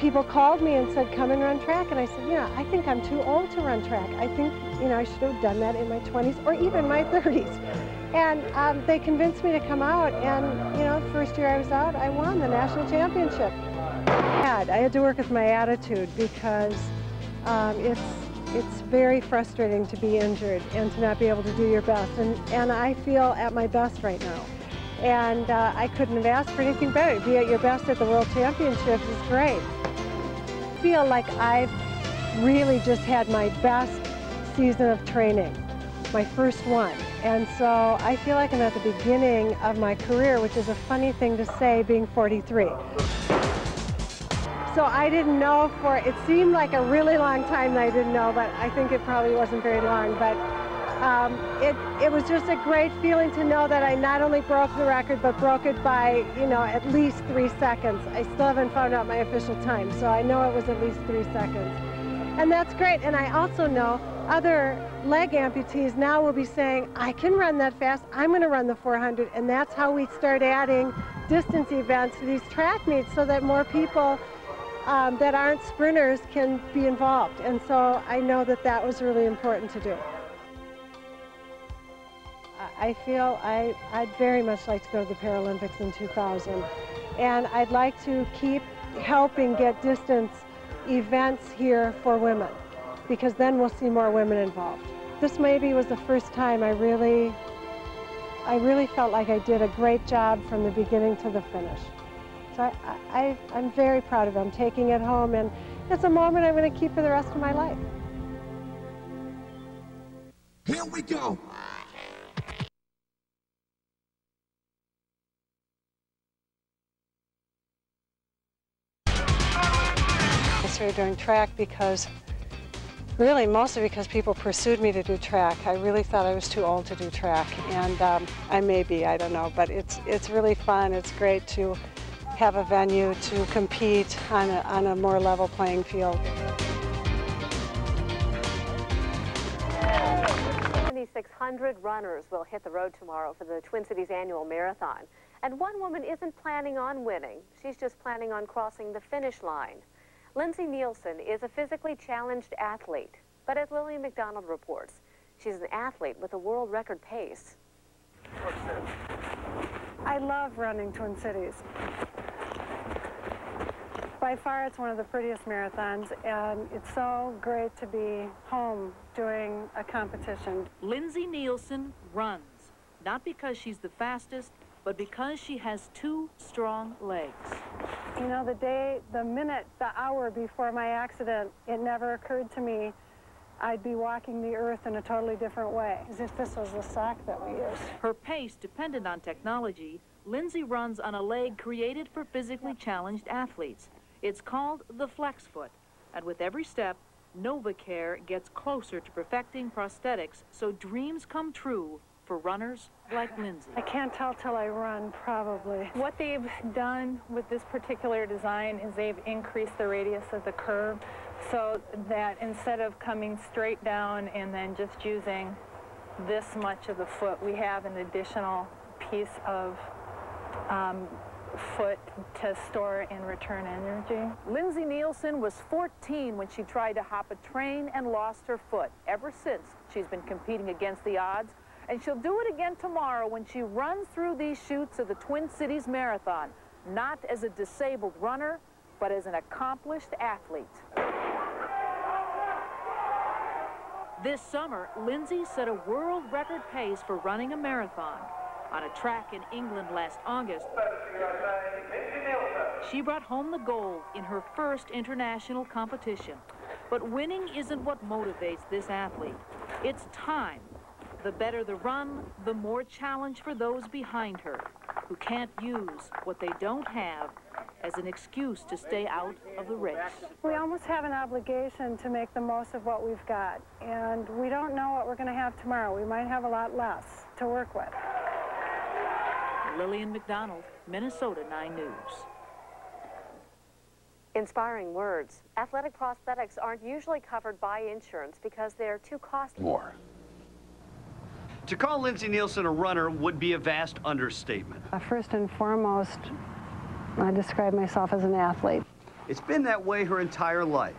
people called me and said, come and run track. And I said, you know, I think I'm too old to run track. I think, you know, I should have done that in my 20s or even my 30s. And they convinced me to come out. And, you know, the first year I was out, I won the national championship. I had to work with my attitude because it's very frustrating to be injured and to not be able to do your best. And I feel at my best right now. And I couldn't have asked for anything better. To be at your best at the World Championships is great. I feel like I've really just had my best season of training, my first one. And so I feel like I'm at the beginning of my career, which is a funny thing to say being 43. So I didn't know it seemed like a really long time that I didn't know, but I think it probably wasn't very long. But it was just a great feeling to know that I not only broke the record, but broke it by, you know, at least 3 seconds. I still haven't found out my official time, so I know it was at least 3 seconds. And that's great. And I also know other leg amputees now will be saying, I can run that fast, I'm going to run the 400. And that's how we start adding distance events to these track meets so that more people that aren't sprinters can be involved. And so I know that that was really important to do. I feel I'd very much like to go to the Paralympics in 2000. And I'd like to keep helping get distance events here for women, because then we'll see more women involved. This maybe was the first time I really felt like I did a great job from the beginning to the finish. So I'm very proud of it. I'm taking it home, and it's a moment I'm going to keep for the rest of my life. Here we go. I started doing track because, really mostly because people pursued me to do track. I really thought I was too old to do track, and I may be, I don't know, but it's really fun. It's great to have a venue to compete on a more level playing field. 7,600 runners will hit the road tomorrow for the Twin Cities annual marathon. And one woman isn't planning on winning. She's just planning on crossing the finish line. Lindsay Nielsen is a physically challenged athlete, but as Lillian McDonald reports, she's an athlete with a world record pace. I love running Twin Cities. By far, it's one of the prettiest marathons, and it's so great to be home doing a competition. Lindsay Nielsen runs, not because she's the fastest, but because she has 2 strong legs. You know, the minute, the hour before my accident, it never occurred to me I'd be walking the earth in a totally different way, as if this was the sock that we used. Her pace dependent on technology, Lindsay runs on a leg created for physically challenged athletes. It's called the flex foot, and with every step, NovaCare gets closer to perfecting prosthetics so dreams come true for runners like Lindsay. I can't tell till I run, probably. What they've done with this particular design is they've increased the radius of the curve so that instead of coming straight down and then just using this much of the foot, we have an additional piece of foot to store and return energy. Lindsay Nielsen was 14 when she tried to hop a train and lost her foot. Ever since, she's been competing against the odds, and she'll do it again tomorrow when she runs through these chutes of the Twin Cities Marathon, not as a disabled runner, but as an accomplished athlete. This summer, Lindsay set a world record pace for running a marathon. On a track in England last August, she brought home the gold in her first international competition. But winning isn't what motivates this athlete. It's time. The better the run, the more challenge for those behind her, who can't use what they don't have as an excuse to stay out of the race. We almost have an obligation to make the most of what we've got, and we don't know what we're going to have tomorrow. We might have a lot less to work with. Lillian McDonald, Minnesota 9 News. Inspiring words. Athletic prosthetics aren't usually covered by insurance because they're too costly. More. To call Lindsay Nielsen a runner would be a vast understatement. First and foremost, I describe myself as an athlete. It's been that way her entire life.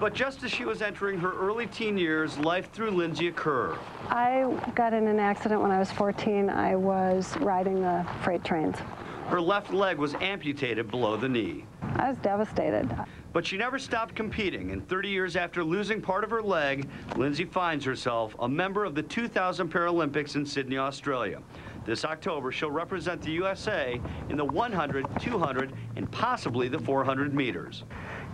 But just as she was entering her early teen years, life threw Lindsay a curve. I got in an accident when I was 14. I was riding the freight trains. Her left leg was amputated below the knee. I was devastated. But she never stopped competing, and 30 years after losing part of her leg, Lindsay finds herself a member of the 2000 Paralympics in Sydney, Australia. This October, she'll represent the USA in the 100, 200, and possibly the 400 meters.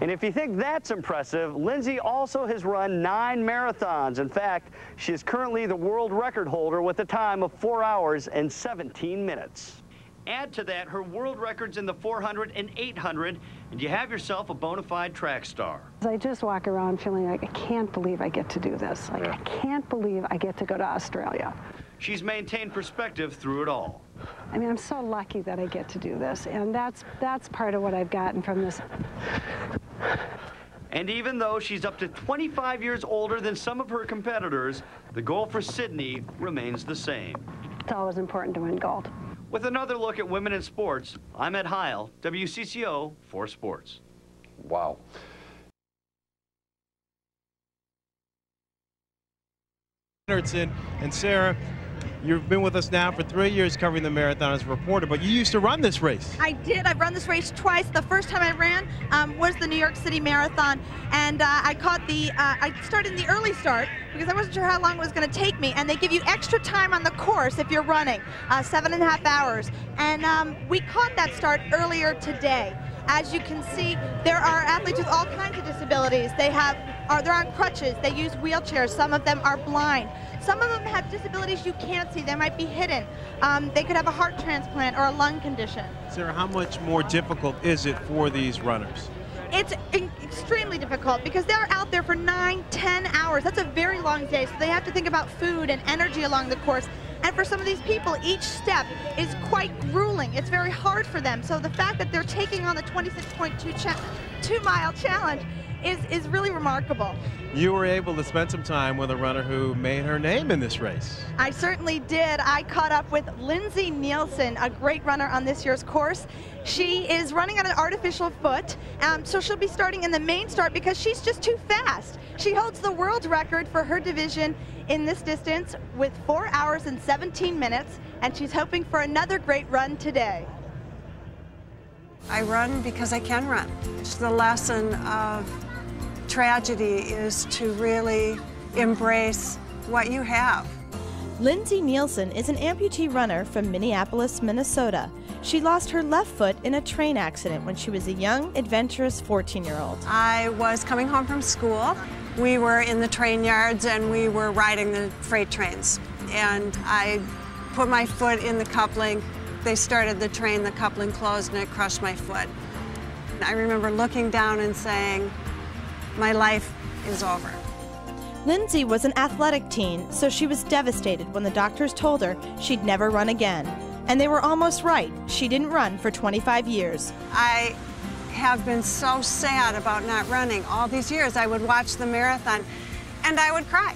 And if you think that's impressive, Lindsay also has run 9 marathons. In fact, she is currently the world record holder with a time of 4 hours and 17 minutes. Add to that her world records in the 400 and 800, and you have yourself a bona fide track star. I just walk around feeling like, I can't believe I get to do this. Like, I can't believe I get to go to Australia. She's maintained perspective through it all. I mean, I'm so lucky that I get to do this, and that's part of what I've gotten from this. And even though she's up to 25 years older than some of her competitors, the goal for Sydney remains the same. It's always important to win gold. With another look at women in sports, I'm Ed Heil, WCCO 4 Sports. Wow. And Sarah, you've been with us now for 3 years covering the marathon as a reporter, but you used to run this race. I did. I've run this race twice. The first time I ran was the New York City Marathon, and I started in the early start because I wasn't sure how long it was going to take me, and they give you extra time on the course if you're running, 7.5 hours, and we caught that start earlier today. As you can see, there are athletes with all kinds of disabilities. They're on crutches, they use wheelchairs, some of them are blind. Some of them have disabilities you can't see, they might be hidden. They could have a heart transplant or a lung condition. Sarah, how much more difficult is it for these runners? It's extremely difficult because they're out there for 9, 10 hours. That's a very long day, so they have to think about food and energy along the course. And for some of these people, each step is quite grueling. It's very hard for them. So the fact that they're taking on the 26.2-mile challenge is really remarkable. You were able to spend some time with a runner who made her name in this race. I certainly did. I caught up with Lindsay Nielsen, a great runner on this year's course. She is running on an artificial foot, so she'll be starting in the main start because she's just too fast. She holds the world record for her division in this distance with 4 hours and 17 minutes, and she's hoping for another great run today. I run because I can run. The lesson of tragedy is to really embrace what you have. Lindsay Nielsen is an amputee runner from Minneapolis, Minnesota. She lost her left foot in a train accident when she was a young, adventurous 14-year-old. I was coming home from school. We were in the train yards and we were riding the freight trains. And I put my foot in the coupling. They started the train, the coupling closed, and it crushed my foot. I remember looking down and saying, my life is over. Lindsay was an athletic teen, so she was devastated when the doctors told her she'd never run again. And they were almost right. She didn't run for 25 years. I have been so sad about not running. All these years I would watch the marathon and I would cry.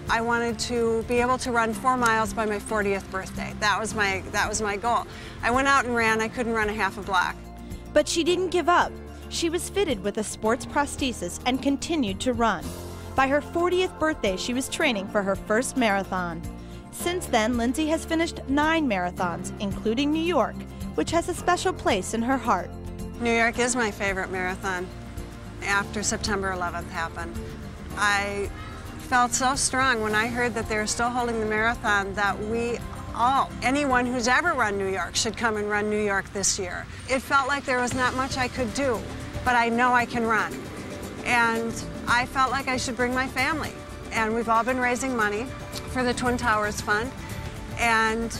I wanted to be able to run 4 miles by my 40th birthday. That was my goal. I went out and ran. I couldn't run a half a block. But she didn't give up. She was fitted with a sports prosthesis and continued to run. By her 40th birthday, she was training for her first marathon. Since then, Lindsay has finished 9 marathons, including New York, which has a special place in her heart. New York is my favorite marathon after September 11th happened. I felt so strong when I heard that they were still holding the marathon that anyone who's ever run New York should come and run New York this year. It felt like there was not much I could do, but I know I can run. And I felt like I should bring my family. And we've all been raising money for the Twin Towers Fund. And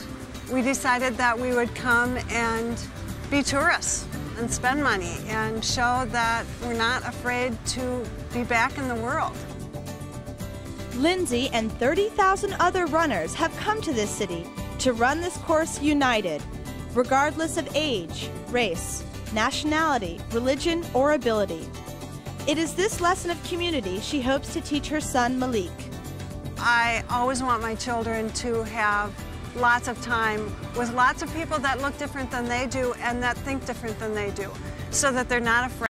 we decided that we would come and be tourists and spend money and show that we're not afraid to be back in the world. Lindsay and 30,000 other runners have come to this city to run this course united, regardless of age, race, nationality, religion, or ability. It is this lesson of community she hopes to teach her son, Malik. I always want my children to have lots of time with lots of people that look different than they do and that think different than they do, so that they're not afraid.